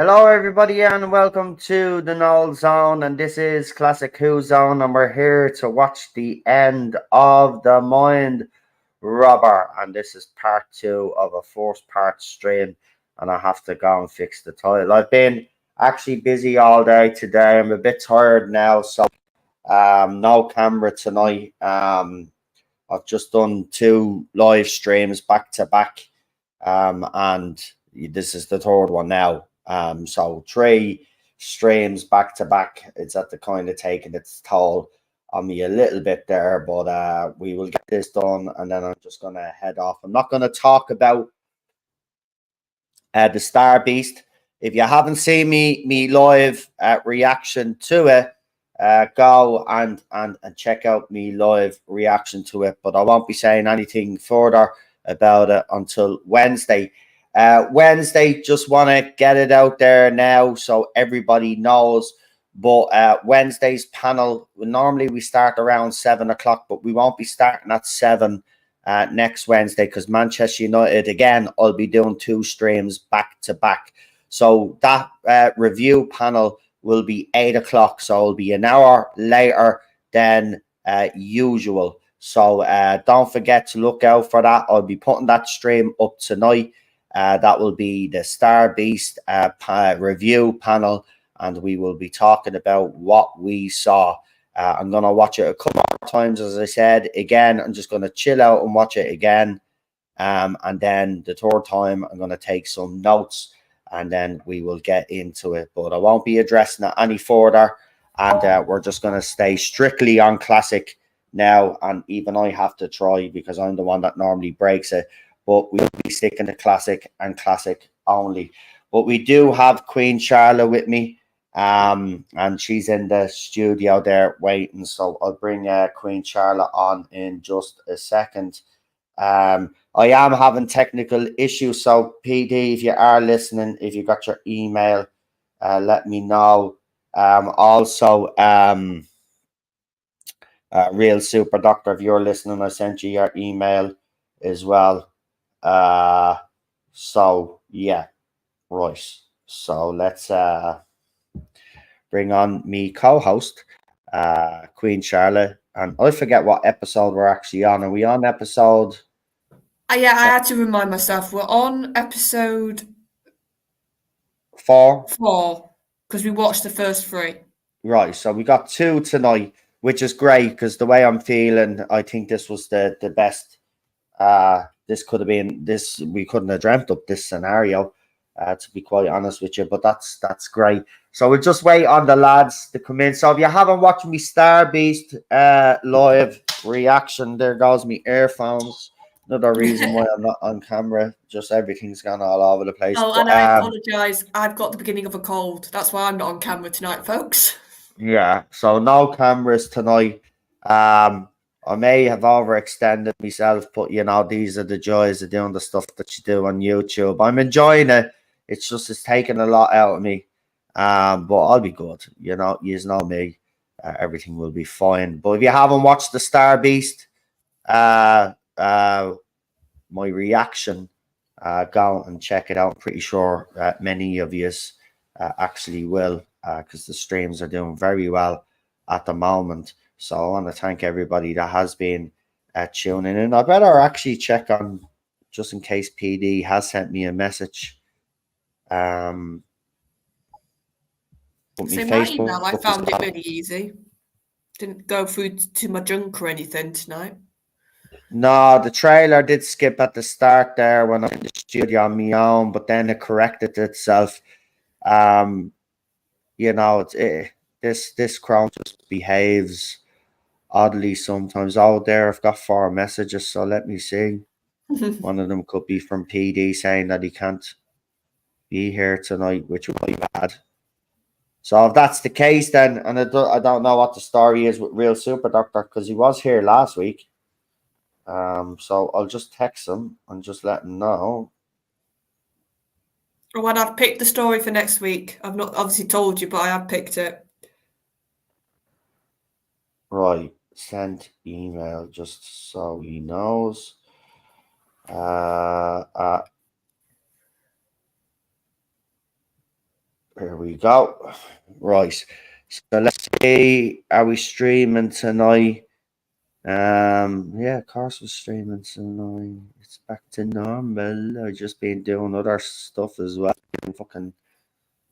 Hello, everybody, and welcome to the Null Zone. And this is Classic Who Zone, and we're here to watch the end of the Mind Robber. And this is part two of a fourth-part stream, and I have to go and fix the title. I've been actually busy all day today. I'm a bit tired now, so no camera tonight. I've just done two live streams back to back, and this is the third one now. So three streams back to back. It's at the kind of taking its toll on me a little bit there, but we will get this done, and then I'm just gonna head off. I'm not gonna talk about the Star Beast. If you haven't seen me live reaction to it, go and check out me live reaction to it. But I won't be saying anything further about it until Wednesday. Wednesday, just want to get it out there now so everybody knows. But Wednesday's panel, normally we start around 7 o'clock, but we won't be starting at 7 next Wednesday because Manchester United, again, I'll be doing two streams back to back. So that review panel will be 8 o'clock. So it'll be an hour later than usual. So don't forget to look out for that. I'll be putting that stream up tonight. That will be the Star Beast review panel, and we will be talking about what we saw. I'm going to watch it a couple more times, as I said. Again, I'm just going to chill out and watch it again. And then the third time, I'm going to take some notes, and then we will get into it. But I won't be addressing it any further, and we're just going to stay strictly on Classic now. And even I have to try because I'm the one that normally breaks it. But we'll be sticking to Classic and Classic only. But we do have Queen Charlotte with me. And she's in the studio there waiting, so I'll bring Queen Charlotte on in just a second. I am having technical issues, so PD, if you are listening, if you got your email, let me know. Also, Real Super Doctor, if you're listening, I sent you your email as well. So yeah, right. So let's bring on me co-host, Queen Charlotte, and I forget what episode we're actually on. Are we on episode? Yeah, I had to remind myself. We're on episode 4? 4 because we watched the first 3. Right. So we got 2 tonight, which is great because the way I'm feeling, I think this was the best. This could have been this. We couldn't have dreamt up this scenario, to be quite honest with you. But that's great. So we'll just wait on the lads to come in. So if you haven't watched me Star Beast live reaction, there goes me earphones. Another reason why I'm not on camera. Just everything's gone all over the place. Oh, But and I apologise. I've got the beginning of a cold. That's why I'm not on camera tonight, folks. yeah, so no cameras tonight. I may have overextended myself, but these are the joys of doing the stuff that you do on YouTube. I'm enjoying it. It's just it's taking a lot out of me. But I'll be good. You know me. Everything will be fine. But if you haven't watched the Star Beast, my reaction, go and check it out. I'm pretty sure many of you actually will, because the streams are doing very well at the moment. So I want to thank everybody that has been tuning in. I better actually check on, just in case PD has sent me a message. But my So my email, I Facebook is found it really easy. Didn't go through to my junk or anything tonight. no, the trailer did skip at the start there when I'm in the studio on my own, but then it corrected itself. Um, this Chrome just behaves oddly sometimes. Oh, there, I've got 4 messages, so let me see. One of them could be from PD saying that he can't be here tonight, which would be bad. So if that's the case, then, and I don't know what the story is with Real Super Doctor because he was here last week. So I'll just text him and just let him know. Oh, and I've picked the story for next week. I've not obviously told you, but I have picked it. Right, send email just so he knows. Here we go. Right. So let's see. Are we streaming tonight? Yeah, of course we're streaming tonight. It's back to normal. I've just been doing other stuff as well. I'm fucking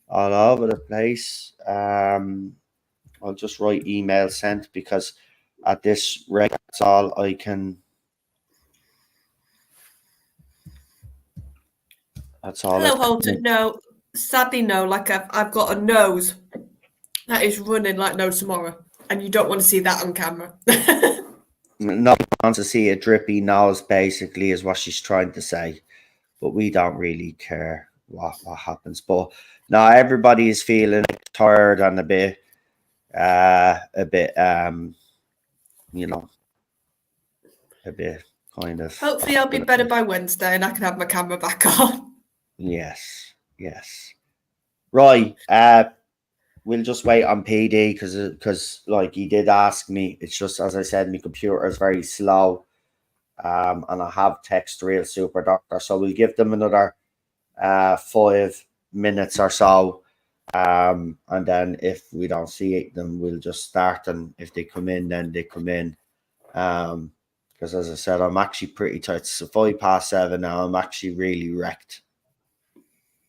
all over the place. I'll just write email sent because at this rate, that's all I can. That's all I Hello, can. Holden. No, sadly, no. Like I've got a nose that is running like no tomorrow, and you don't want to see that on camera. No one wants to see a drippy nose, basically, is what she's trying to say. But we don't really care what happens. But now everybody is feeling tired and a bit, you know, a bit kind of. Hopefully, I'll be better by Wednesday, and I can have my camera back on. Yes, yes. Right. We'll just wait on PD because like he did ask me. It's just as I said, my computer is very slow. And I have text Real Super Doctor, so we'll give them another 5 minutes or so. And then if we don't see it, then we'll just start. And if they come in, then they come in. Because as I said, I'm actually pretty tight. It's 7:05 now. I'm actually really wrecked.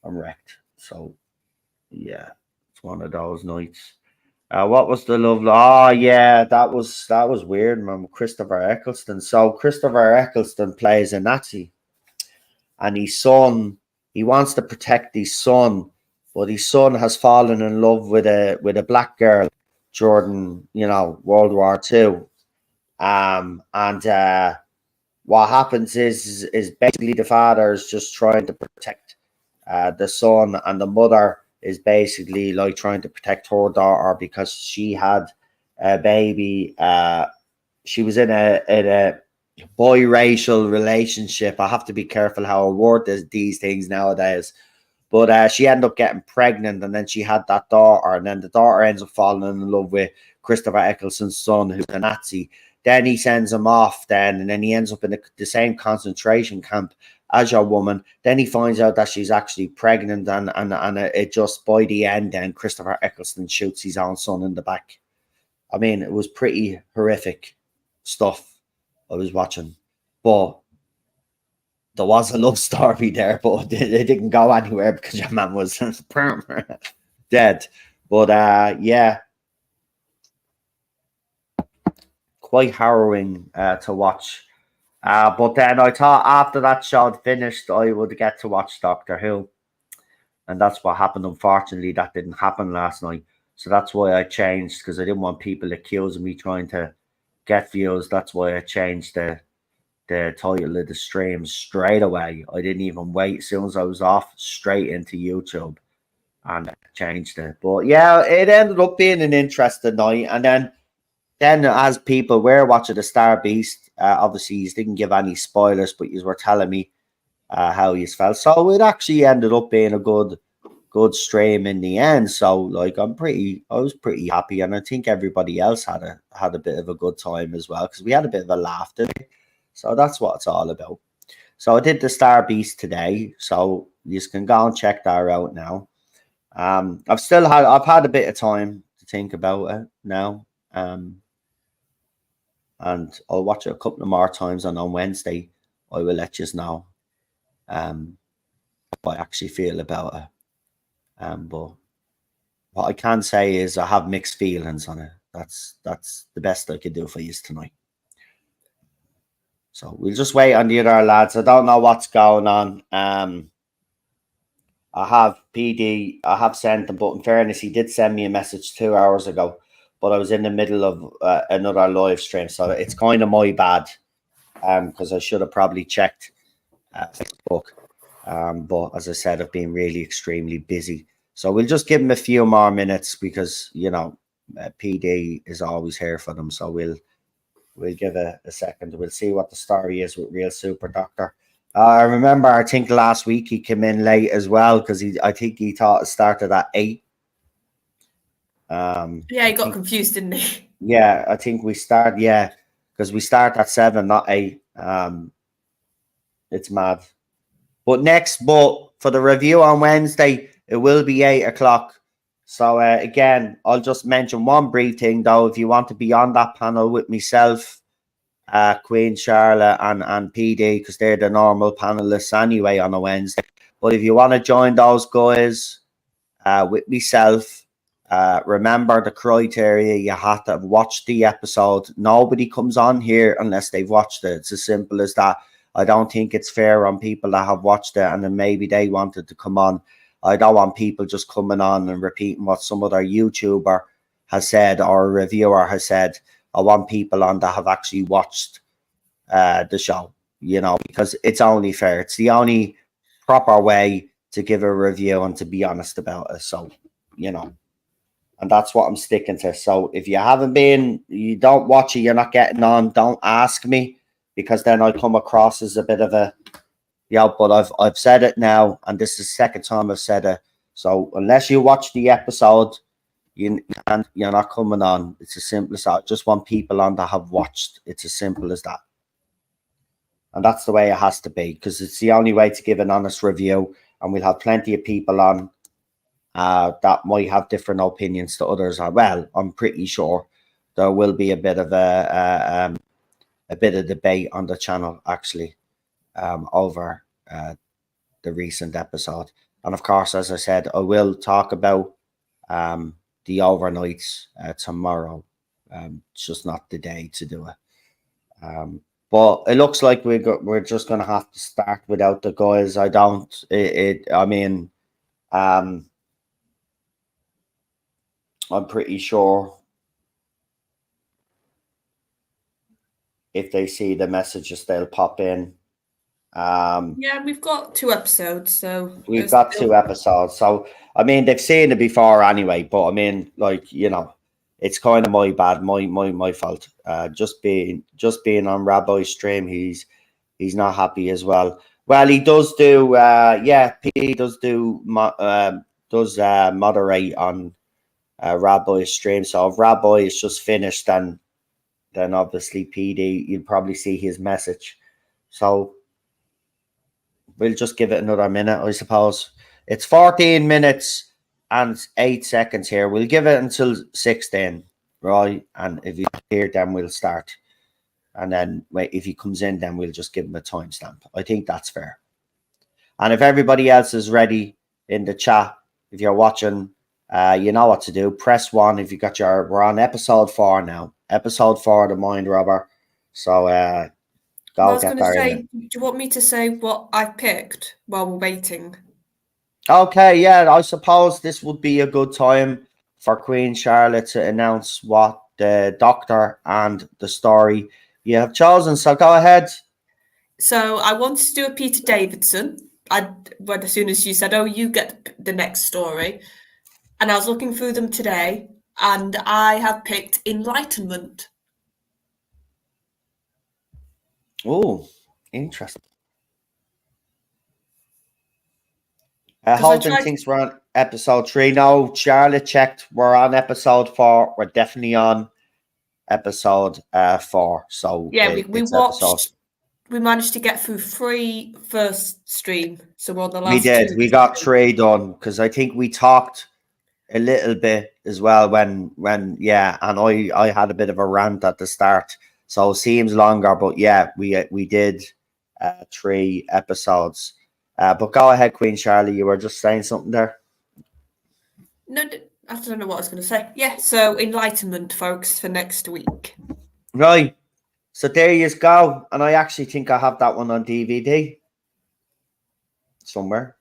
I'm wrecked. So yeah, it's one of those nights. What was the love? Oh yeah, that was weird, man. Christopher Eccleston. So Christopher Eccleston plays a Nazi, and his son, he wants to protect his son, but his son has fallen in love with a black girl during World War II. And what happens is basically the father is just trying to protect the son, and the mother is basically like trying to protect her daughter because she had a baby. She was in a biracial relationship. I have to be careful how I word these things nowadays. But she ended up getting pregnant, and then she had that daughter, and then the daughter ends up falling in love with Christopher Eccleston's son, who's a Nazi. Then he sends him off, and then he ends up in the same concentration camp as your woman. Then he finds out that she's actually pregnant, and it just by the end, then Christopher Eccleston shoots his own son in the back. I mean, it was pretty horrific stuff I was watching, but there was a love story there, but it didn't go anywhere because your man was dead. But yeah, quite harrowing to watch. But then I thought after that show had finished, I would get to watch Doctor Who, and that's what happened. Unfortunately, that didn't happen last night, so that's why I changed because I didn't want people accusing me trying to get views. That's why I changed the title of the stream straight away. I didn't even wait. As soon as I was off, straight into YouTube and changed it. But yeah, it ended up being an interesting night. And then as people were watching the Star Beast, obviously you didn't give any spoilers, but you were telling me how you felt. So it actually ended up being a good stream in the end. So like I was pretty happy, and I think everybody else had a bit of a good time as well because we had a bit of a laugh today. So that's what it's all about. So I did the Star Beast today, so you can go and check that out now. I've had a bit of time to think about it now. And I'll watch it a couple of more times, and on Wednesday I will let you know what I actually feel about it. But what I can say is I have mixed feelings on it. That's the best I could do for you tonight. So we'll just wait on the other lads. I don't know what's going on. I have PD. I have sent him, but in fairness, he did send me a message 2 hours ago. But I was in the middle of another live stream, so it's kind of my bad. Because I should have probably checked Facebook. But as I said, I've been really extremely busy. So we'll just give him a few more minutes because PD is always here for them. So we'll give a second. We'll see what the story is with Real Super Doctor. I remember, I think last week he came in late as well because I think he thought it started at 8. Yeah, he got confused, didn't he? Yeah, I think we start. Yeah, because we start at 7, not 8. It's mad. But for the review on Wednesday, It will be 8 o'clock. So again, I'll just mention one brief thing though. If you want to be on that panel with myself, Queen Charlotte and PD, because they're the normal panelists anyway on a Wednesday. But if you want to join those guys with myself, remember the criteria. You have to have watched the episode. Nobody comes on here unless they've watched it. It's as simple as that. I don't think it's fair on people that have watched it and then maybe they wanted to come on. I don't want people just coming on and repeating what some other YouTuber has said or a reviewer has said. I want people on that have actually watched the show, you know, because it's only fair. It's the only proper way to give a review and to be honest about it. So, you know, and that's what I'm sticking to. So if you haven't been, you don't watch it, you're not getting on, don't ask me, because then I come across as a bit of a, yeah, but I've said it now, and this is the second time I've said it. So unless you watch the episode, you're not coming on. It's as simple as that. I just want people on that have watched. It's as simple as that. And that's the way it has to be, because it's the only way to give an honest review. And we'll have plenty of people on that might have different opinions to others. Well, I'm pretty sure there will be a bit of a bit of debate on the channel actually over the recent episode. And of course, as I said, I will talk about the overnights tomorrow. It's just not the day to do it. But it looks like we're just going to have to start without the guys. I mean, I'm pretty sure if they see the messages, they'll pop in. Yeah, we've got 2 episodes, so we've got 2 episodes. So I mean, they've seen it before anyway. But I mean, like, you know, it's kind of my bad, my fault. Just being on Rabbi's stream, he's not happy as well. Well, he does do, he does do moderate on Rabbi's stream. So if Rabbi is just finished, then obviously PD, you'll probably see his message. So we'll just give it another minute, I suppose. It's 14 minutes and 8 seconds here. We'll give it until 16, right? And if he's here, then we'll start. And then if he comes in, then we'll just give him a timestamp. I think that's fair. And if everybody else is ready in the chat, if you're watching, you know what to do. Press 1 if you got we're on episode 4 now. Episode 4 of the Mind Robber. So I was going to say, do you want me to say what I picked while we're waiting? Okay, yeah, I suppose this would be a good time for Queen Charlotte to announce what the doctor and the story you have chosen. So go ahead. So I wanted to do a Peter Davidson. As soon as you said, "Oh, you get the next story," and I was looking through them today, and I have picked Enlightenment. Oh, interesting. Holden thinks we're on episode 3. No, Charlotte checked. We're on episode 4. We're definitely on episode 4. So yeah, we watched. Episode. We managed to get through 3 first stream, so we're on the last. We did. 2. We got 3 done because I think we talked a little bit as well when yeah, and I had a bit of a rant at the start, so it seems longer, but yeah, we did 3 episodes. But go ahead, Queen Charlie. You were just saying something there. No, I don't know what I was going to say. Yeah, so Enlightenment, folks, for next week. Right. So there you go. And I actually think I have that one on DVD somewhere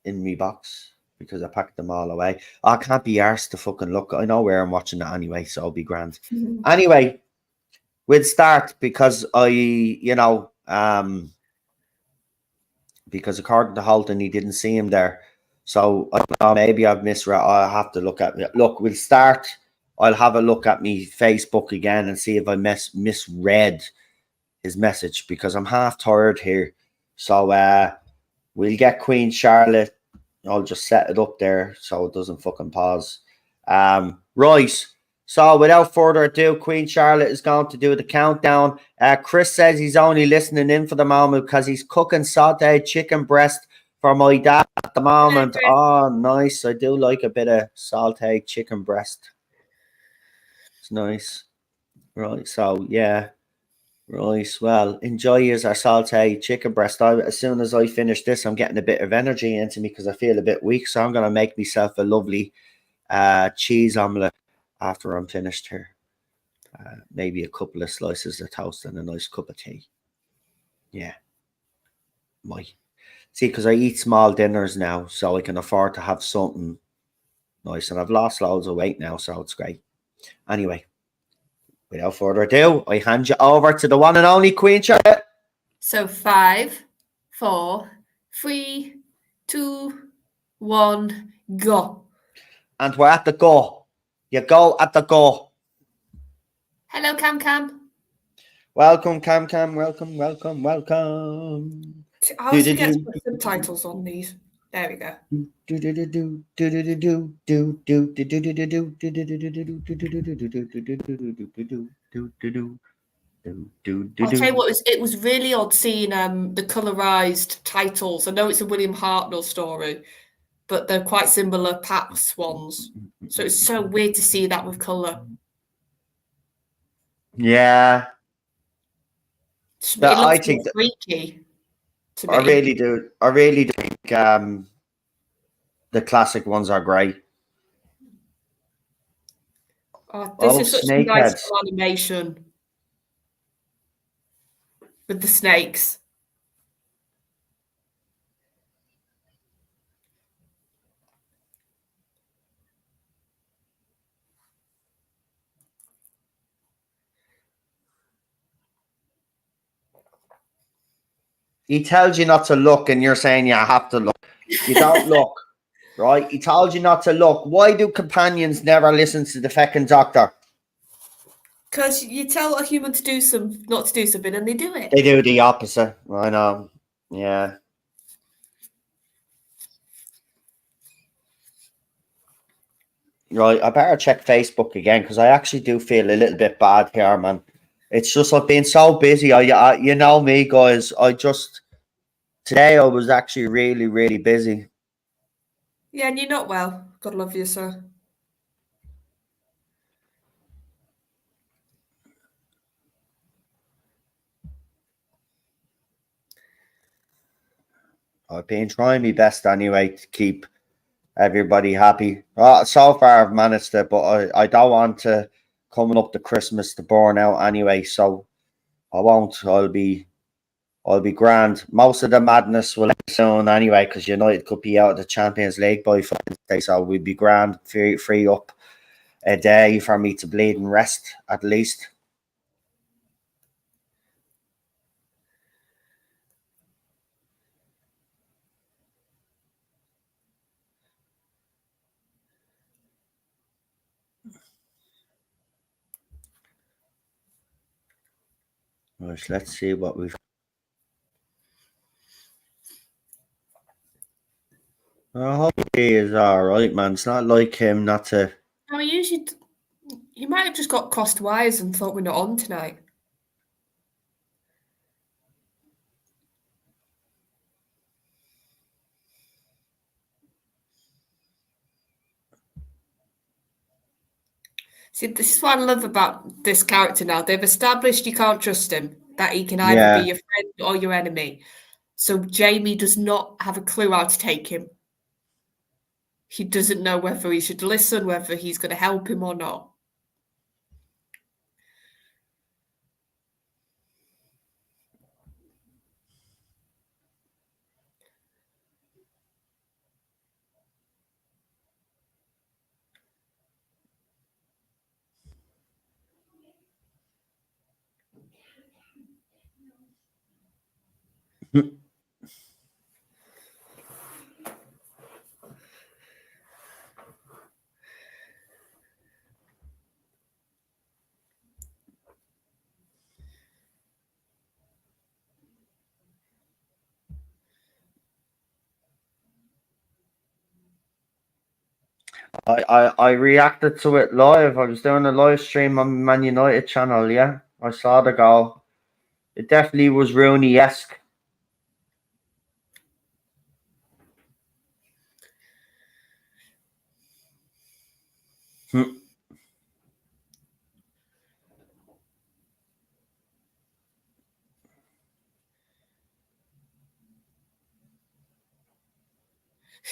in my box because I packed them all away. I can't be arsed to fucking look. I know where I'm watching it anyway, so I'll be grand. Anyway, we'll start because because according to Holden, he didn't see him there. So I don't know, maybe I've misread. I'll have to look at it. Look, we'll start. I'll have a look at me Facebook again and see if I misread his message because I'm half tired here. So we'll get Queen Charlotte. I'll just set it up there so it doesn't fucking pause. Right. So without further ado, Queen Charlotte is going to do the countdown. Chris says he's only listening in for the moment because he's cooking sauteed chicken breast for my dad at the moment. Chris. Oh, nice. I do like a bit of sauteed chicken breast. It's nice. Right. So, yeah. Right. Well, enjoy yours our sauteed chicken breast. As soon as I finish this, I'm getting a bit of energy into me because I feel a bit weak. So I'm going to make myself a lovely cheese omelette after I'm finished here. Maybe a couple of slices of toast and a nice cup of tea. Yeah. See, because I eat small dinners now, so I can afford to have something nice. And I've lost loads of weight now, so it's great. Anyway, without further ado, I hand you over to the one and only Queen Charlotte. So 5, 4, 3, 2, 1, go. And we're at the go. You go at the go. Hello, Cam Cam. Welcome, Cam Cam. Welcome, welcome, welcome. I always forget to put subtitles on these. There we go. I'll tell you what, it was really odd seeing the colorized titles. I know it's a William Hartnell story, but they're quite similar Pat's ones. So it's so weird to see that with color. Yeah. It looks freaky to me. I really do. I really think the classic ones are great. Oh, this is such a nice animation with the snakes. He tells you not to look, and you're saying you have to look. You don't look, right? He told you not to look. Why do companions never listen to the feckin' doctor? Because you tell a human to do not to do something, and they do it. They do the opposite. I know. Yeah. Right. I better check Facebook again because I actually do feel a little bit bad here, man. It's just I've been so busy. You know me, guys. Today I was actually really, really busy. Yeah, and you're not well. God love you, sir. I've been trying my best anyway to keep everybody happy. So far I've managed it, but I don't want to coming up to Christmas to burn out anyway. So I won't. I'll be grand. Most of the madness will end soon anyway, because United could be out of the Champions League by Friday, so we'll be grand. Free up a day for me to bleed and rest at least. Right, let's see what we've. I hope he is all right, man. It's not like him not to. No, you might have just got crossed wires and thought we're not on tonight. See, this is what I love about this character now. They've established you can't trust him, that he can either be your friend or your enemy. So Jamie does not have a clue how to take him. He doesn't know whether he should listen, whether he's going to help him or not. I reacted to it live. I was doing a live stream on Man United channel. Yeah, I saw the goal. It definitely was Rooney-esque.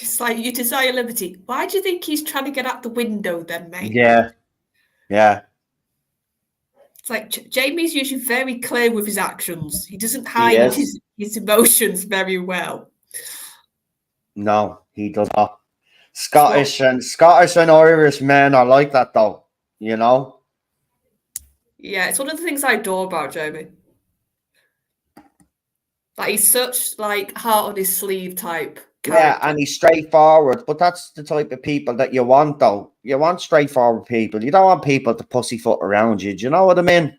It's like, you desire liberty. Why do you think he's trying to get out the window then, mate? Yeah, yeah, It's like Jamie's usually very clear with his actions. He doesn't he hide is. his emotions very well. No, he does not. What? Scottish and Irish men are like that, though. You know. Yeah, it's one of the things I adore about Jamie. Like, he's such like heart on his sleeve type Yeah, character. and he's straightforward, but that's the type of people that you want, though. You want straightforward people. You don't want people to pussyfoot around you. Do you know what I mean?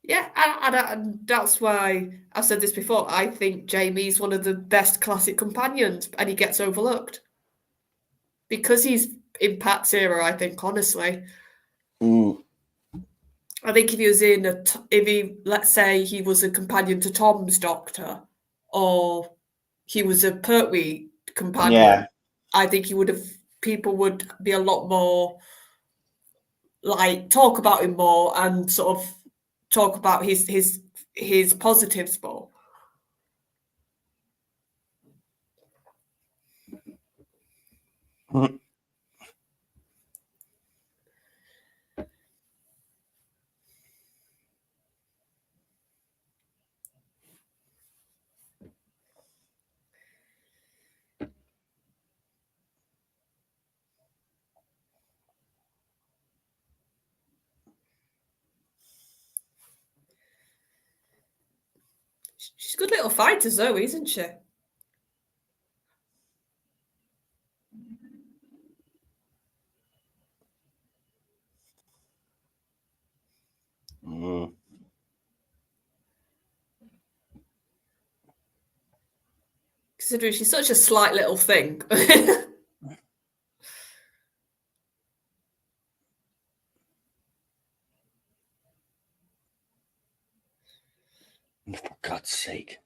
Yeah, and that's why I've said this before. I think Jamie's one of the best classic companions, and he gets overlooked because he's in Pat's era. I think, honestly, Mm, I think if he was if he, let's say, he was a companion to Tom's doctor, or he was a Pertwee yeah. companion, I think he would have. People would be a lot more like talk about him more and sort of talk about his positives more. She's a good little fighter, Zoe, isn't she? Mm. Considering she's such a slight little thing. For God's sake.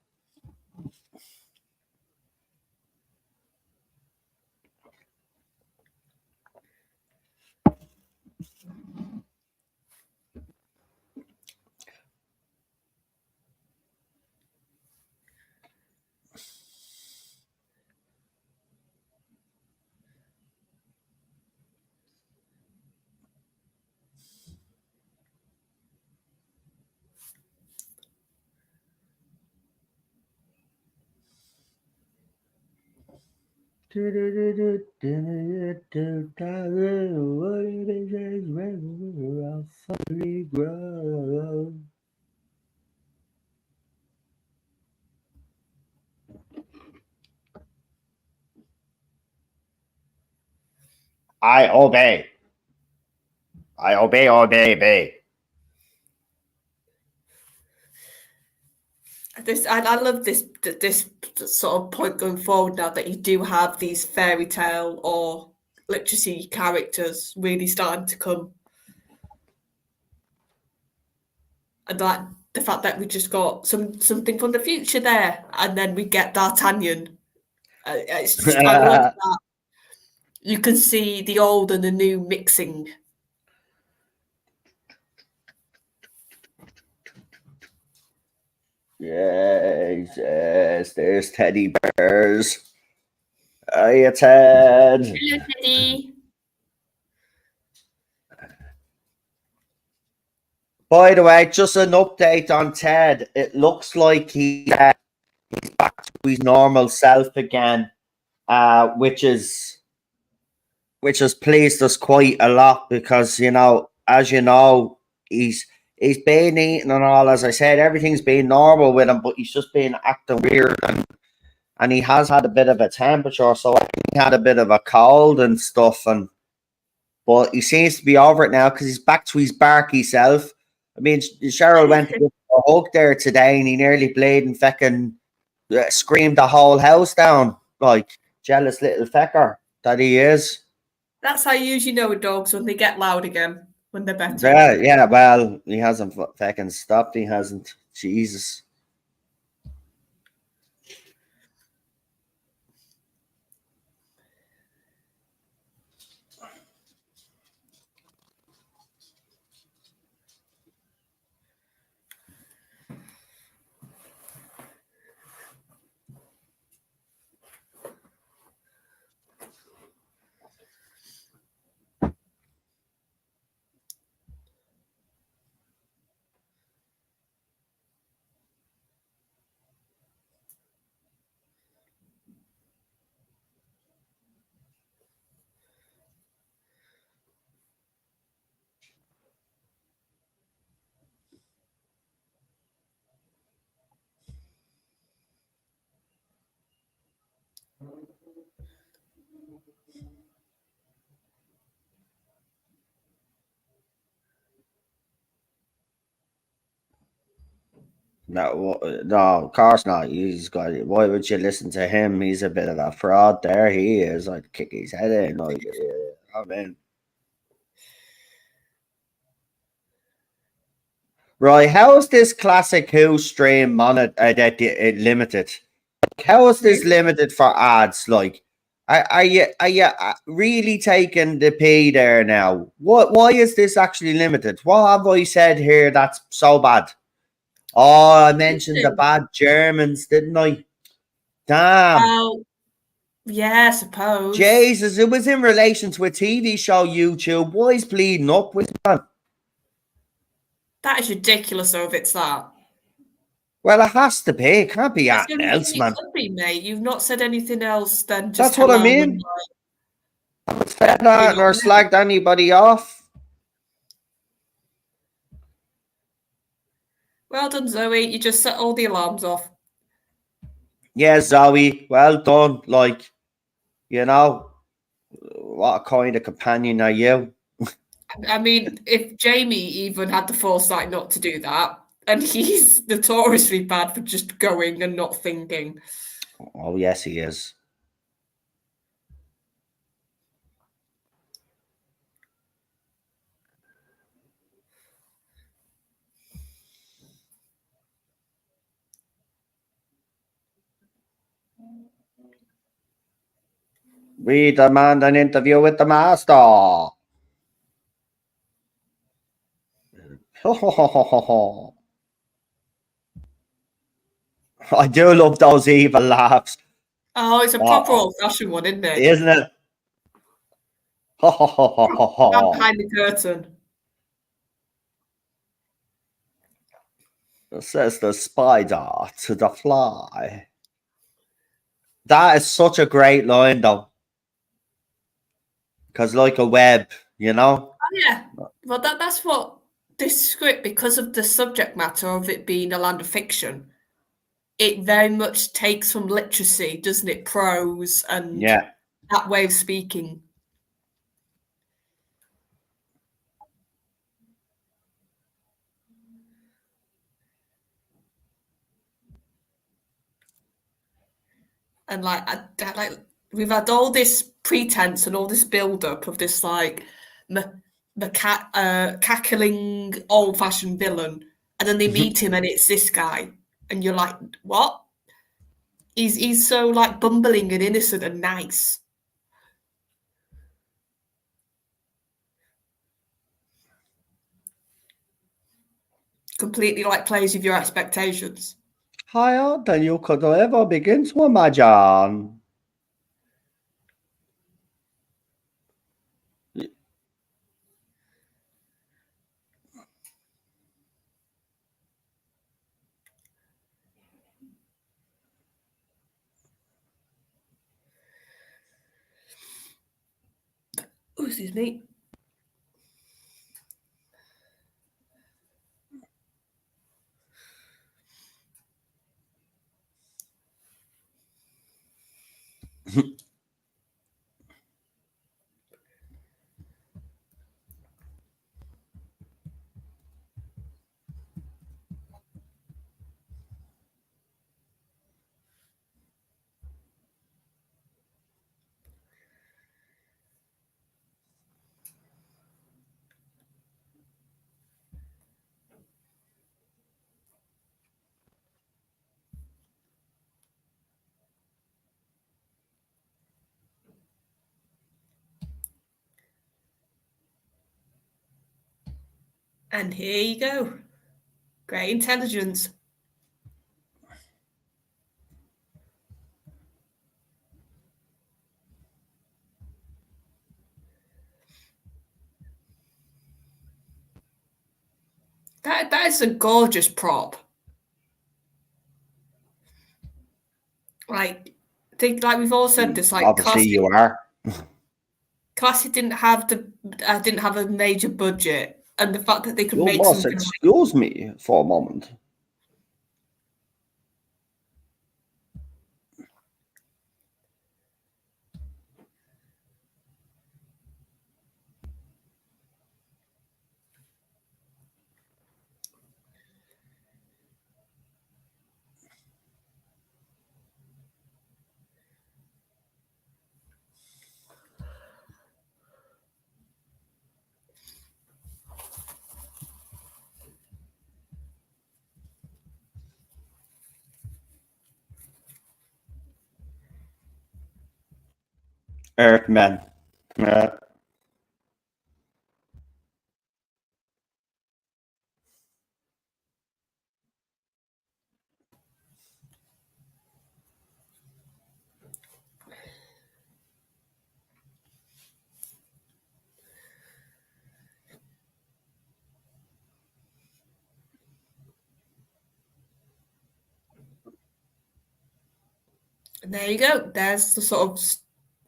I obey. I obey, obey, obey. I love this sort of point going forward now that you do have these fairy tale or literacy characters really starting to come, and like the fact that we just got something from the future there, and then we get D'Artagnan. It's just, I love that you can see the old and the new mixing. Yes, yes, there's teddy bears. Hiya, Ted. Hello, Teddy. By the way, just an update on Ted. It looks like he's back to his normal self again, which has pleased us quite a lot because as you know, he's been eating and all. As I said, everything's been normal with him, but he's just been acting weird and he has had a bit of a temperature, so I think he had a bit of a cold and stuff. But he seems to be over it now because he's back to his barky self. I mean, Cheryl went to give him a hug there today, and he nearly played and fecking screamed the whole house down like jealous little fecker that he is. That's how you usually know with dogs when they get loud again, when they're better. Yeah, yeah. Well, he hasn't fucking stopped. He hasn't. Jesus. No, of course not. He's got. Why would you listen to him? He's a bit of a fraud. There, he is. I'd kick his head in. Like, I mean, right? How is this classic Who stream limited? How is this limited for ads? Like, are you really taking the pay there now? What? Why is this actually limited? What have I said here that's so bad? Oh, I mentioned the bad Germans, didn't I? Damn. Oh, yeah, I suppose. Jesus, it was in relation to a TV show, YouTube. Why is bleeding up with that? That is ridiculous, though, if it's that. Well, it has to be. It can't be That's the anything only thing else, it man. could be, mate. You've not said anything else than just That's what I hello and mean. like, Said that you're or not there. slagged anybody off. Well done, Zoe. You just set all the alarms off. Yeah, Zoe, well done. Like, you know, what kind of companion are you? I mean, if Jamie even had the foresight not to do that, and he's notoriously bad for just going and not thinking. Oh, yes, he is. We demand an interview with the master. I do love those evil laughs. Oh, it's a proper Uh-oh. old-fashioned one, isn't it? Isn't it? Man behind the curtain. Says the spider to the fly. That is such a great line, though. Because, like a web, you know? Oh, yeah. Well, that's what this script, because of the subject matter of it being a land of fiction, it very much takes from literacy, doesn't it? Prose and Yeah. that way of speaking. And like we've had all this pretense and all this build up of this like cackling old fashioned villain, and then they meet him and it's this guy, and you're like, what? He's so like bumbling and innocent and nice. Completely like plays with your expectations. Higher than you could ever begin to imagine. Oh, excuse me. And here you go. Great intelligence. That is a gorgeous prop. Like like we've all said this, like Obviously, you are. Classic didn't have a major budget, and the fact that they could You make must something like excuse me for a moment. Earthmen. And there you go. There's the sort of,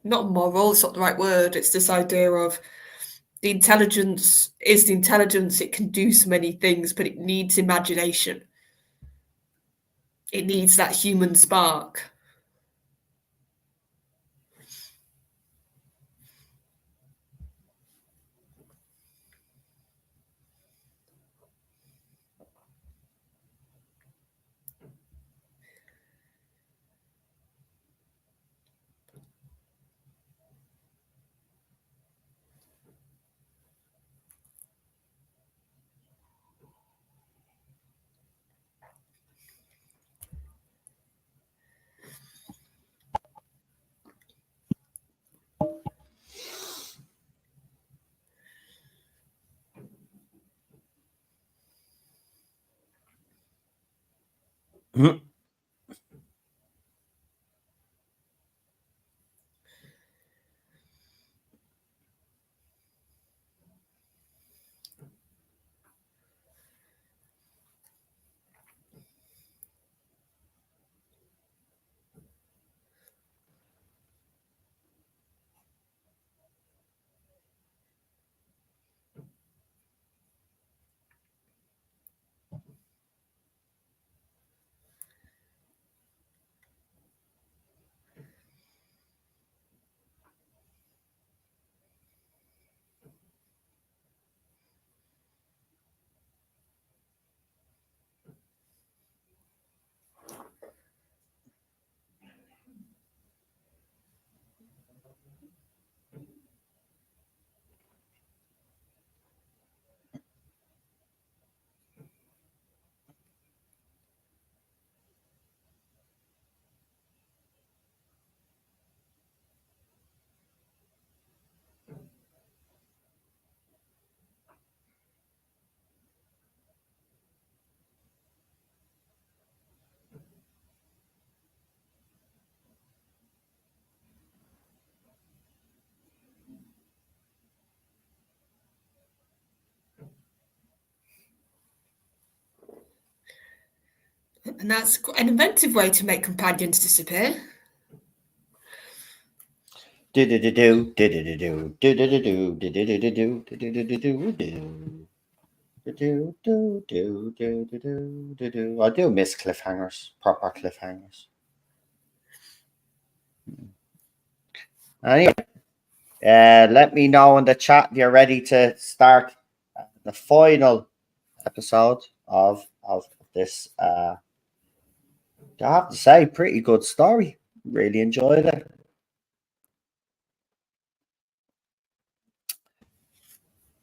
not moral, it's not the right word. It's this idea of the intelligence is the intelligence. It can do so many things, but it needs imagination. It needs that human spark. Mhm. And that's an inventive way to make companions disappear. Do-do-do-do, do-do-do-do, do-do-do-do, do-do-do-do, do-do-do-do-do. Do-do-do-do-do-do-do-do. I do miss cliffhangers, proper cliffhangers. Anyway, let me know in the chat if you're ready to start the final episode of this. I have to say, pretty good story. Really enjoyed it.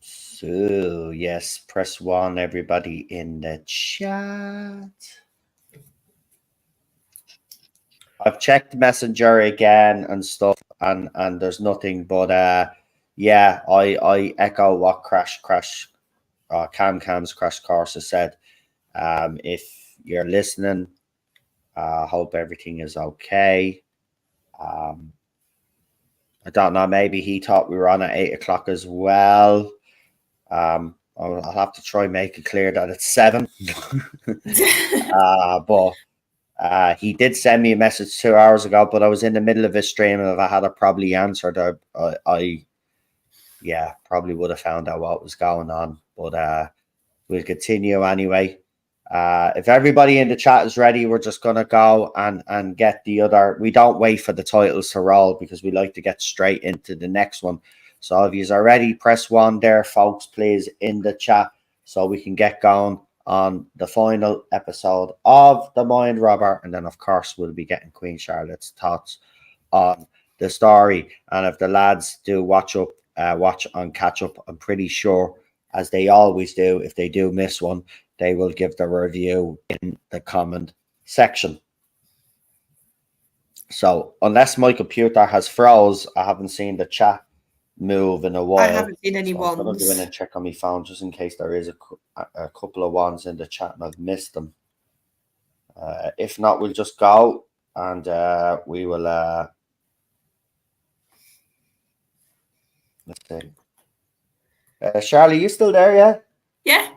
So yes, press 1, everybody in the chat. I've checked Messenger again and stuff, and there's nothing. But yeah, I echo what Cam's Crash Course has said. If you're listening, hope everything is okay. I don't know. Maybe he thought we were on at 8 o'clock as well. I'll have to try and make it clear that it's 7. But he did send me a message 2 hours ago, but I was in the middle of his stream, and if I had probably answered, I yeah, probably would have found out what was going on. But we'll continue anyway. If everybody in the chat is ready, we're just gonna go and get the other. We don't wait for the titles to roll because we like to get straight into the next one. So if you are ready, press 1 there, folks, please, in the chat, so we can get going on the final episode of The Mind Robber. And then, of course, we'll be getting Queen Charlotte's thoughts on the story. And if the lads do watch on catch up, I'm pretty sure, as they always do, if they do miss one, they will give the review in the comment section. So unless my computer has froze, I haven't seen the chat move in a while. I haven't seen any so I'm gonna ones. go in and check on my phone just in case there is a couple of ones in the chat and I've missed them. If not, we'll just go and we will. Let's see. Charlie, you still there? Yeah. Yeah.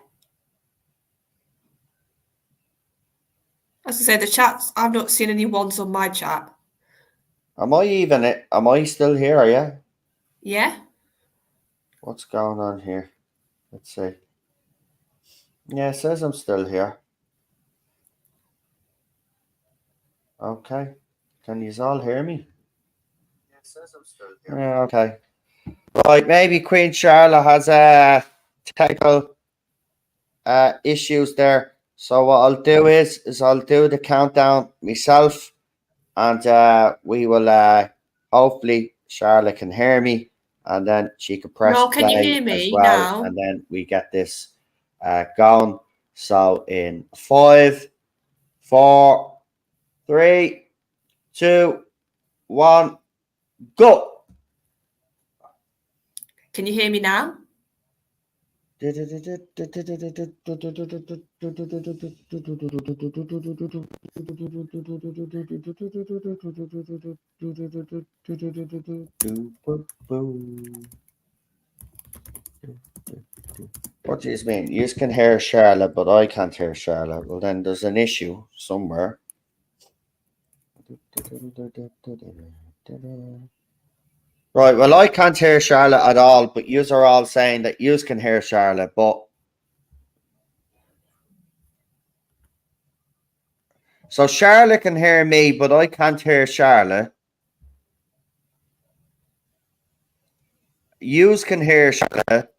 As I say, the chats, I've not seen any ones on my chat. Am I still here? Are you? Yeah. What's going on here? Let's see. Yeah, it says I'm still here. Okay. Can you all hear me? Yeah, it says I'm still here. Yeah, okay. Right, maybe Queen Charlotte has technical issues there. So what I'll do is I'll do the countdown myself, and we will hopefully Charlotte can hear me, and then she can press No, can you play hear as me well, now? and then we get this going. So in 5, 4, 3, 2, 1, go. Can you hear me now? What do you mean? You can hear Charlotte, but I can't hear Charlotte. Well, then there's an issue somewhere. Right, well, I can't hear Charlotte at all, but yous are all saying that yous can hear Charlotte, but... So Charlotte can hear me, but I can't hear Charlotte. Yous can hear Charlotte,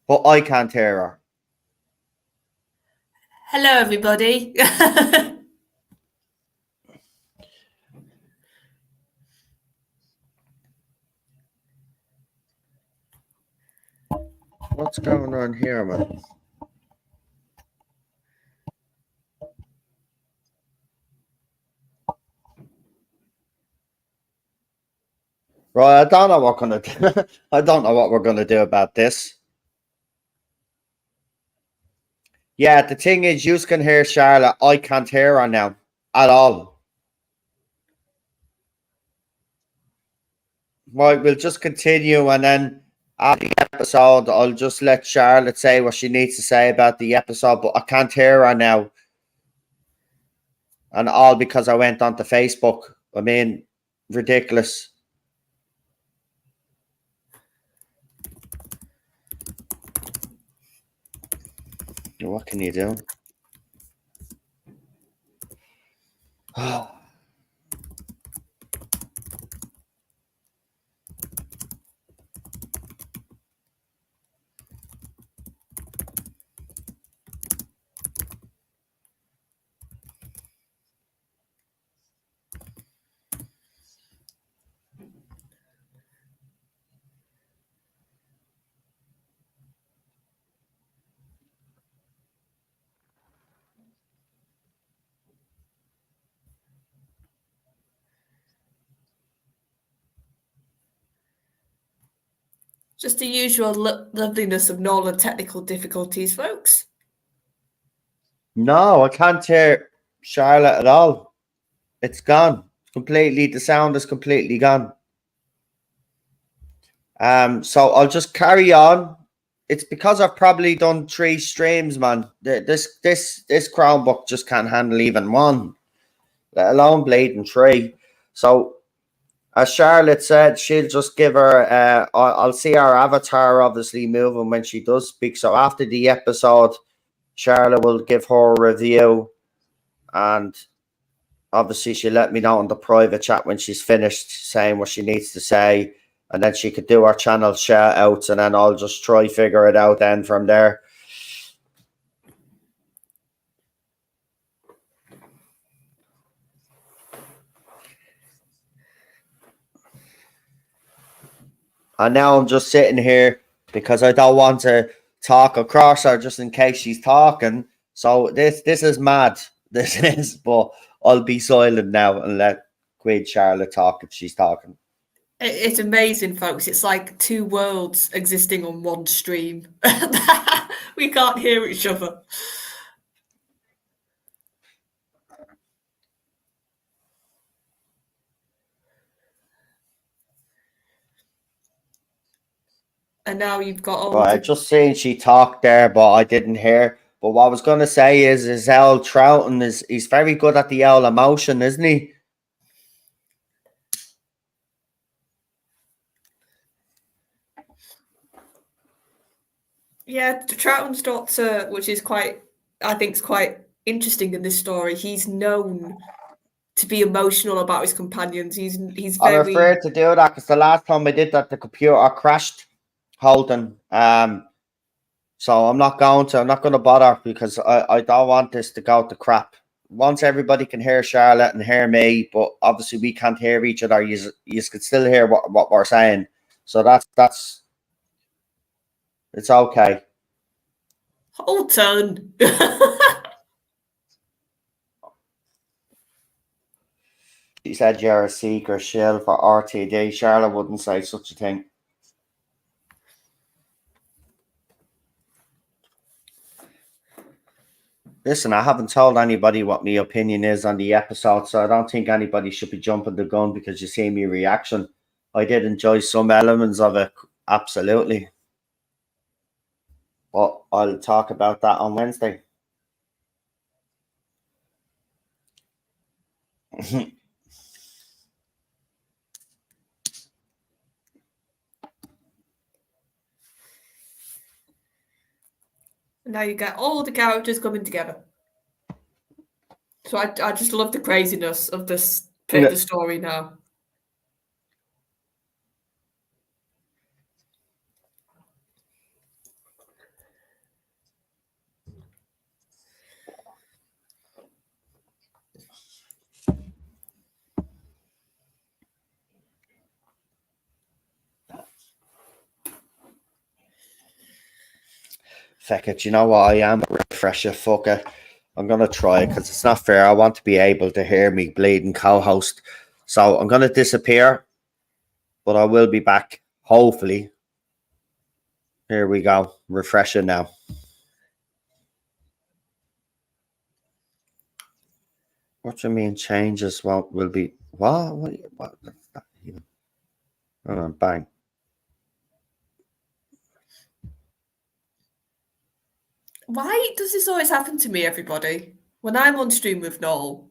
but I can't hear her. Hello, everybody. What's going on here, man? Right, I don't know what we're gonna do. I don't know what we're gonna do about this. Yeah, the thing is, you can hear Charlotte. I can't hear her now at all. Right, we'll just continue, and then after the episode, I'll just let Charlotte say what she needs to say about the episode, but I can't hear her now. And all because I went onto Facebook. I mean, ridiculous. What can you do? Just the usual loveliness of Nolan technical difficulties, folks. No, I can't hear Charlotte at all. It's gone completely. The sound is completely gone. So I'll just carry on. It's because I've probably done 3 streams, man. This Chromebook just can't handle even one, let alone bleeding 3. So as Charlotte said, she'll just give her. I'll see her avatar obviously moving when she does speak. So after the episode, Charlotte will give her a review, and obviously she'll let me know in the private chat when she's finished saying what she needs to say, and then she could do our channel shout outs, and then I'll just try figure it out then from there. And now I'm just sitting here because I don't want to talk across her just in case she's talking. So this is mad. This is, but I'll be silent now and let Queen Charlotte talk if she's talking. It's amazing, folks. It's like two worlds existing on one stream. We can't hear each other. And now you've got all Right, the... I just seen she talked there, but I didn't hear. But what I was going to say is El Troughton he's very good at the owl emotion, isn't he? Yeah, Troughton's doctor, which is quite, I think, is quite interesting in this story. He's known to be emotional about his companions. He's I'm very... afraid to do that because the last time I did that, the computer crashed. Holden. So I'm not going to bother because I don't want this to go to crap. Once everybody can hear Charlotte and hear me, but obviously we can't hear each other. You can still hear what we're saying. So that's it's okay. Holton! She said you're a seeker shill for RTD. Charlotte wouldn't say such a thing. Listen, I haven't told anybody what my opinion is on the episode, so I don't think anybody should be jumping the gun because you see me reaction. I did enjoy some elements of it, absolutely. But I'll talk about that on Wednesday. Now you get all the characters coming together. So I just love the craziness of this bit of the story now. Feck it, you know what? I am a refresher. Fuck it. I'm going to try it because it's not fair. I want to be able to hear me bleeding co-host. So I'm going to disappear, but I will be back, hopefully. Here we go. Refreshing now. What do you mean changes will be... What? What? Oh, bang. Why does this always happen to me, everybody? When I'm on stream with Noel,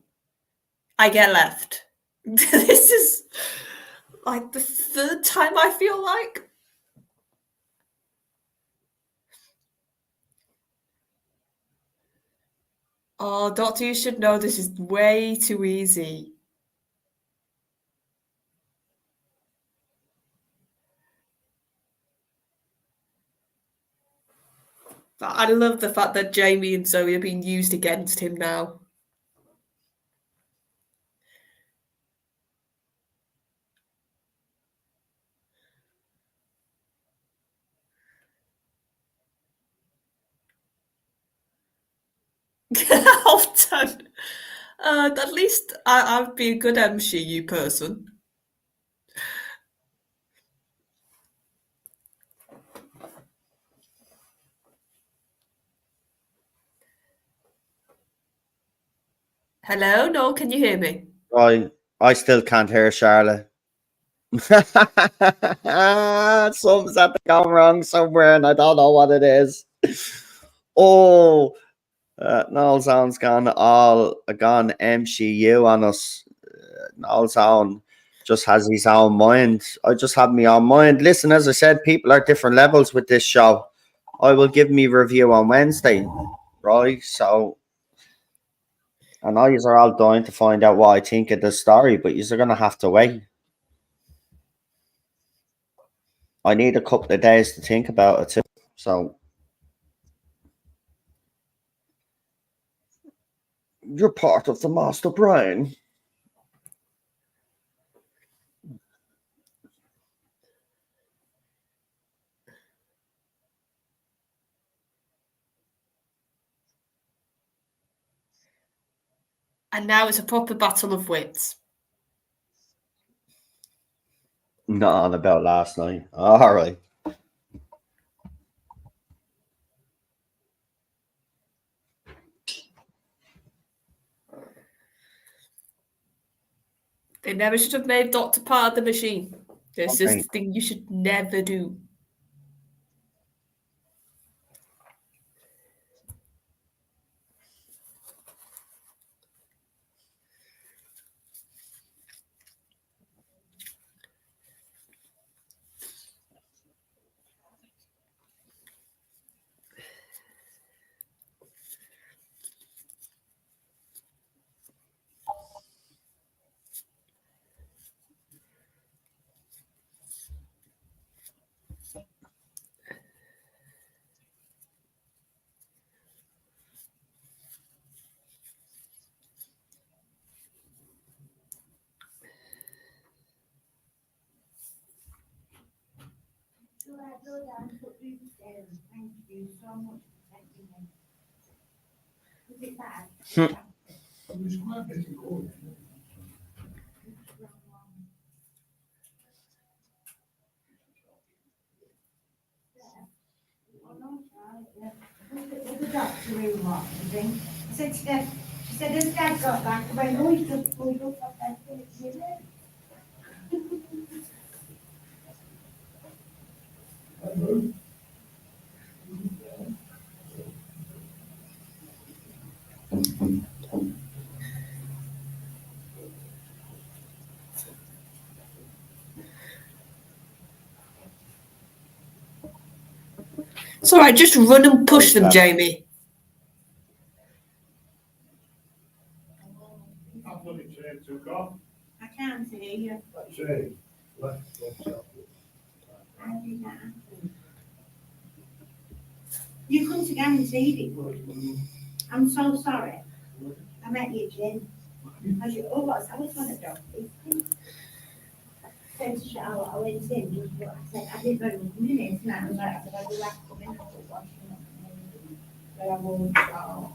I get left. This is like the third time I feel like. Oh, Doctor, you should know this is way too easy. I love the fact that Jamie and Zoe are being used against him now. Often. At least I'd be a good MCU person. Hello, Noel, can you hear me? I still can't hear Charlotte. Something's had to go wrong somewhere, and I don't know what it is. Oh, Noel Zone's gone MCU on us. Noel Zone just has his own mind. I just have my own mind. Listen, as I said, people are different levels with this show. I will give me review on Wednesday, right? So I know you are all dying to find out what I think of the story, but you're going to have to wait. I need a couple of days to think about it too. So you're part of the master brain. And now it's a proper battle of wits. Not on about last night. All right. They never should have made Doctor part of the machine. This is Okay. the thing you should never do. Thank you so much for taking me. Was it bad? Hmm. It was quite busy going. The doctor who what, I think. I said to Dad, she said, has Dad got back? I went, no, he's just pulled up up there, finished with it. It's all right, just run and push them, Jamie. I can't hear you. How did that happen? You couldn't have guaranteed it would. I'm so sorry. I met you, Jim. I said, oh, what's I was one of those. Came to shower, I went in, I said, I didn't know you were coming in tonight. I was like, I said, I do have to come in, I was washing up. But I won't shower.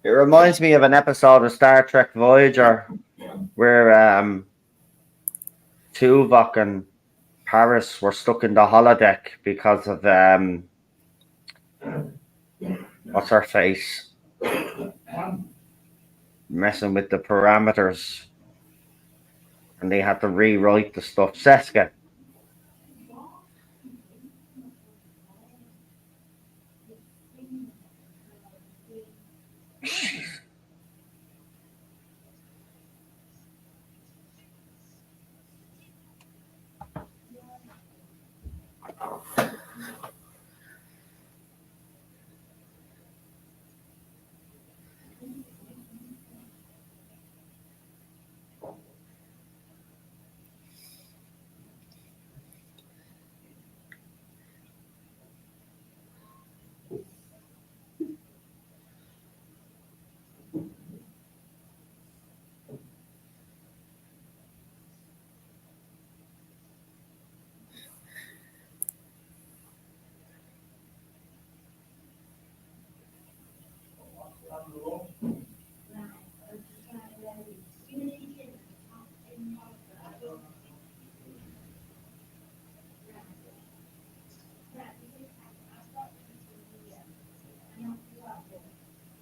It reminds me of an episode of Star Trek Voyager where Tuvok and Paris were stuck in the holodeck because of what's her face messing with the parameters, and they had to rewrite the stuff. Seska.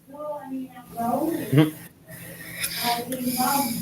No, I mean, I'm rolling. I've been wrong.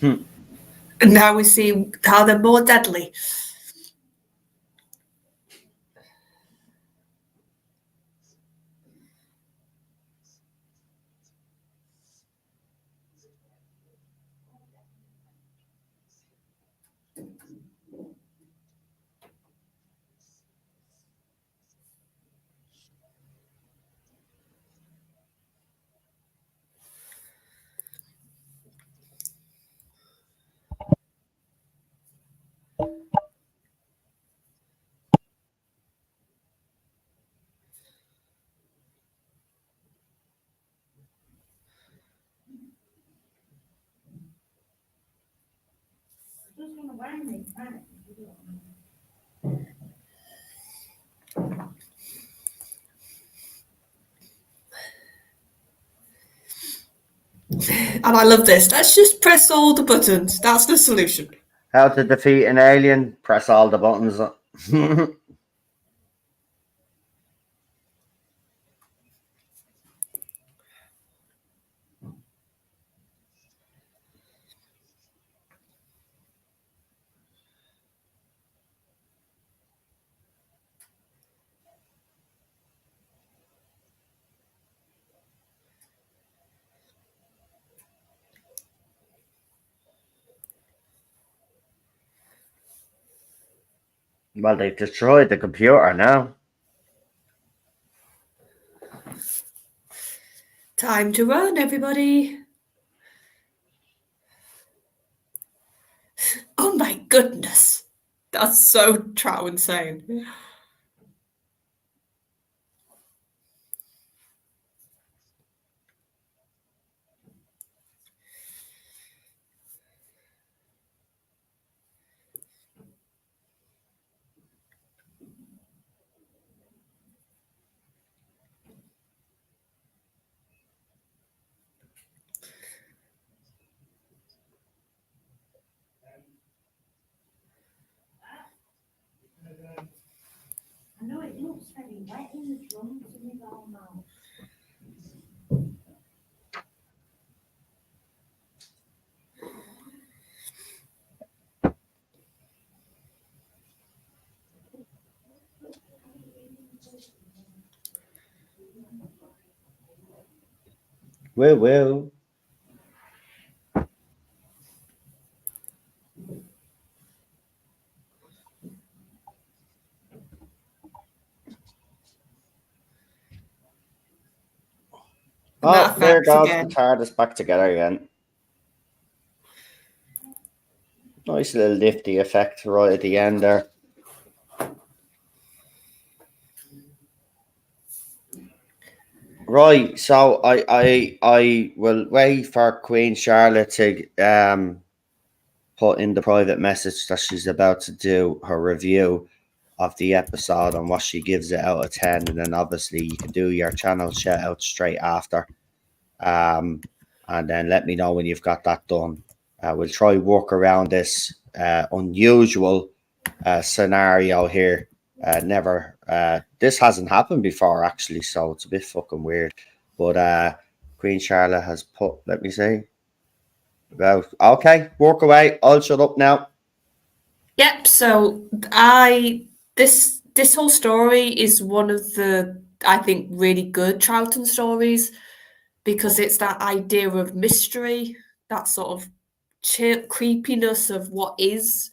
Hmm. And now we see how they're more deadly. Just want to wear me, right? And I love this. Let's just press all the buttons. That's the solution. How to defeat an alien? Press all the buttons. Well, they've destroyed the computer now. Time to run, everybody. Oh my goodness. That's so trout insane. I know it looks very wet in the drum to me all now. Well. And that Oh, there effect goes again. the TARDIS back together again. Nice little lifty effect right at the end there. Right, so I will wait for Queen Charlotte to put in the private message that she's about to do her review of the episode and what she gives it out of 10, and then obviously you can do your channel shout out straight after. And then let me know when you've got that done. We'll try work around this unusual scenario here. Never this hasn't happened before actually, so it's a bit fucking weird. But Queen Charlotte has put, let me see. Well, okay, walk away. I'll shut up now. Yep, so this whole story is one of the, I think, really good Troughton stories, because it's that idea of mystery, that sort of creepiness of what is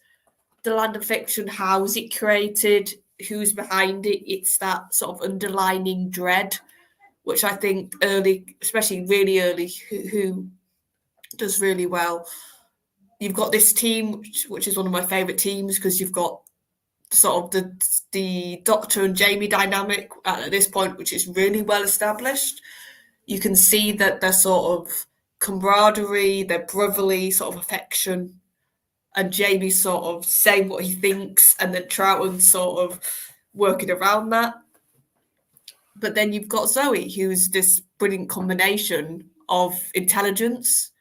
the land of fiction, how is it created, who's behind it. It's that sort of underlining dread, which I think early, especially really early, who does really well. You've got this team, which is one of my favourite teams, because you've got sort of the Doctor and Jamie dynamic at this point, which is really well established. You can see that their sort of camaraderie, their brotherly sort of affection, and Jamie sort of saying what he thinks, and then Troughton sort of working around that. But then you've got Zoe, who's this brilliant combination of intelligence,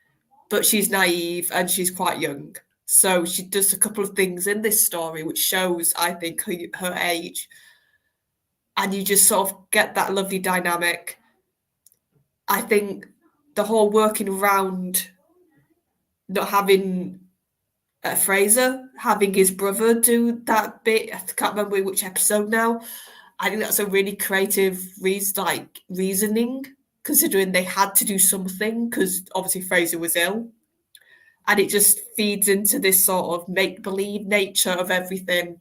but she's naive and she's quite young. So she does a couple of things in this story which shows, I think, her age. And you just sort of get that lovely dynamic. I think the whole working around not having Fraser having his brother do that bit. I can't remember which episode now. I think that's a really creative reasoning, considering they had to do something because obviously Fraser was ill. And it just feeds into this sort of make-believe nature of everything.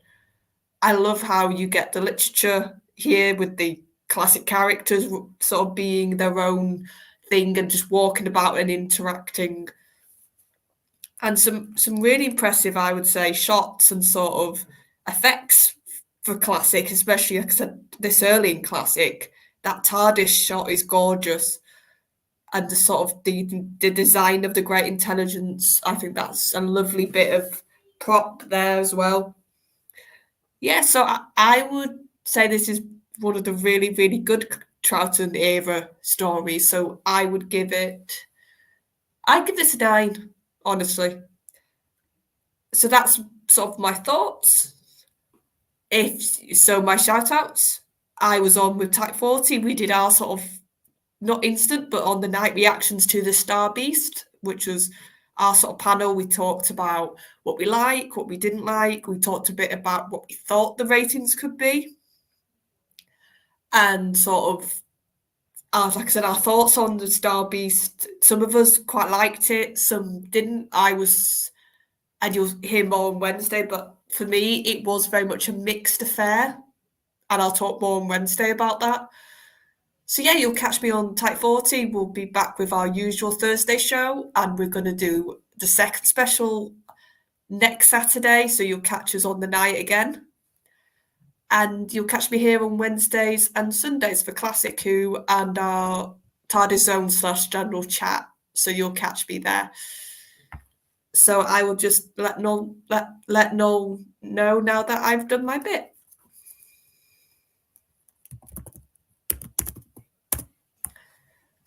I love how you get the literature here with the classic characters sort of being their own thing and just walking about and interacting. And some really impressive, I would say, shots and sort of effects for classic, especially like I said, this early in classic. That TARDIS shot is gorgeous, and the sort of the design of the Great Intelligence. I think that's a lovely bit of prop there as well. Yeah, so I would say this is one of the really, really good Troughton era stories. So I would give it. I give this a 9, honestly. So that's sort of my thoughts. My shout outs, I was on with Type 40. We did our sort of not instant, but on the night reactions to the Star Beast, which was our sort of panel. We talked about what we like, what we didn't like. We talked a bit about what we thought the ratings could be. And sort of, like I said, our thoughts on the Star Beast. Some of us quite liked it, some didn't. And you'll hear more on Wednesday, but for me, it was very much a mixed affair. And I'll talk more on Wednesday about that. So yeah, you'll catch me on Type 40. We'll be back with our usual Thursday show, and we're going to do the second special next Saturday. So you'll catch us on the night again. And you'll catch me here on Wednesdays and Sundays for Classic Who and our TARDIS Zone / general chat. So you'll catch me there. So I will just let Noel know now that I've done my bit.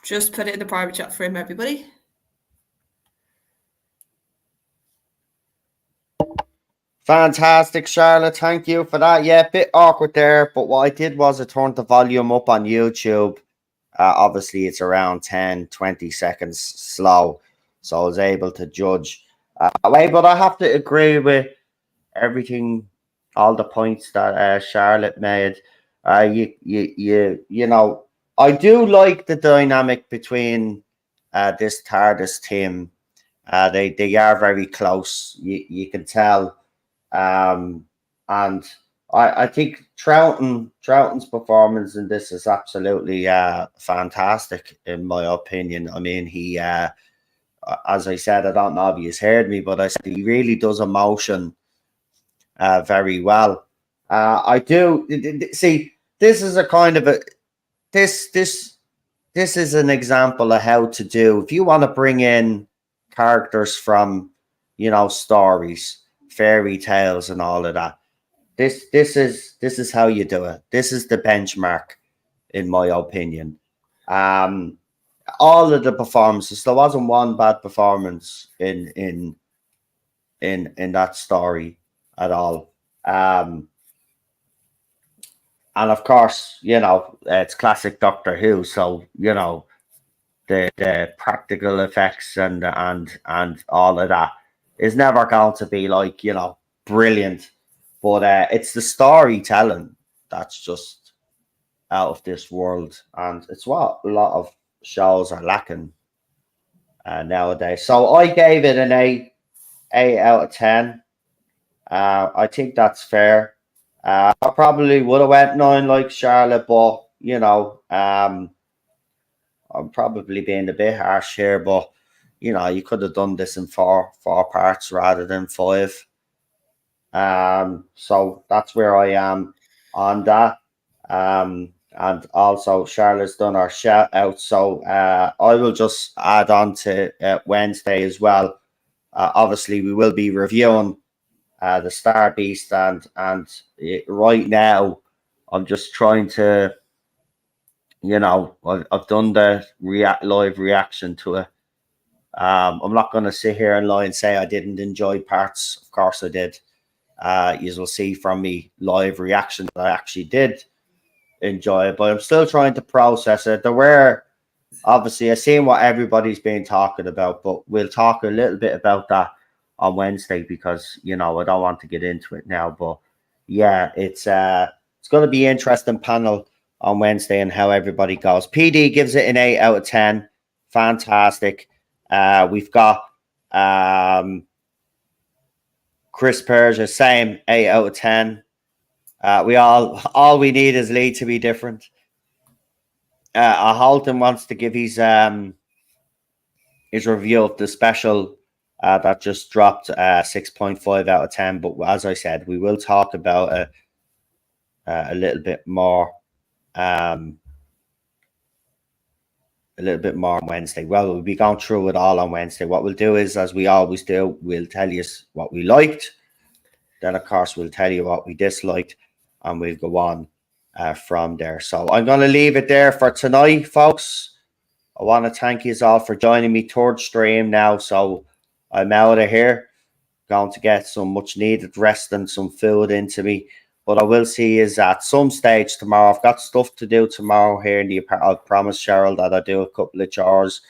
Just put it in the private chat for him, everybody. Fantastic, Charlotte. Thank you for that. Yeah, a bit awkward there, but what I did was I turned the volume up on YouTube. Obviously, it's around 10, 20 seconds slow, so I was able to judge. But I have to agree with everything, all the points that Charlotte made. You know, I do like the dynamic between this TARDIS team. They are very close. You can tell. And I think Troughton's performance in this is absolutely fantastic, in my opinion. I mean, he, as I said, I don't know if he's heard me, but I said he really does emotion very well. I do see. This is a kind of a this is an example of how to do if you want to bring in characters from, you know, stories, fairy tales and all of that. This is how you do it. This is the benchmark, in my opinion. All of the performances, there wasn't one bad performance in that story at all. And of course, you know, it's classic Doctor Who, so you know the practical effects and all of that is never going to be like, you know, brilliant, but it's the storytelling that's just out of this world, and it's what a lot of shows are lacking nowadays. So I gave it an 8 out of 10. I think that's fair. I probably would have went 9 like Charlotte, but you know, I'm probably being a bit harsh here, but you know, you could have done this in four parts rather than 5. So that's where I am on that. And also Charlotte's done our shout out, so I will just add on to Wednesday as well. Obviously, we will be reviewing the Star Beast, and right now I'm just trying to, you know, I've done the live reaction to it. I'm not going to sit here and lie and say I didn't enjoy parts. Of course I did. You will see from me live reaction that I actually did enjoy it, but I'm still trying to process it. There were obviously I've seen what everybody's been talking about, but we'll talk a little bit about that on Wednesday because I don't want to get into it now. But yeah, it's going to be an interesting panel on Wednesday and how everybody goes. PD gives it an 8 out of 10. Fantastic. We've got Chris Persia, same 8 out of 10. We all we need is Lee to be different. Halton wants to give his review of the special that just dropped 6.5 out of 10. But as I said, we will talk about it a little bit more. A little bit more on Wednesday. Well, we'll be going through it all on Wednesday. What we'll do is, as we always do, we'll tell you what we liked. Then, of course, we'll tell you what we disliked, and we'll go on from there. So I'm going to leave it there for tonight, folks. I want to thank you all for joining me. Third stream now, so I'm out of here. Going to get some much needed rest and some food into me. But I will see you at some stage tomorrow. I've got stuff to do tomorrow here in the apartment. I promised Cheryl that I'll do a couple of chores.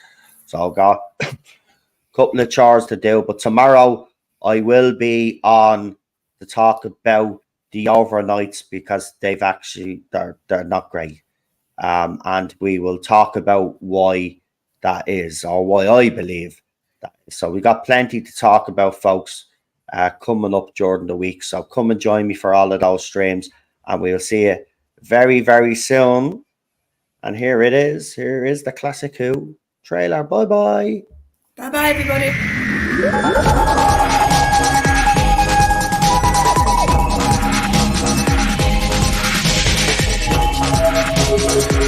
So I've got a couple of chores to do. But tomorrow I will be on to talk about the overnights because they're not great. And we will talk about why that is, or why I believe that is. So we got plenty to talk about, folks. Coming up during the week. So come and join me for all of those streams and we'll see you very, very soon. And here it is. Here is the Classic Who trailer. Bye-bye. Bye-bye, everybody.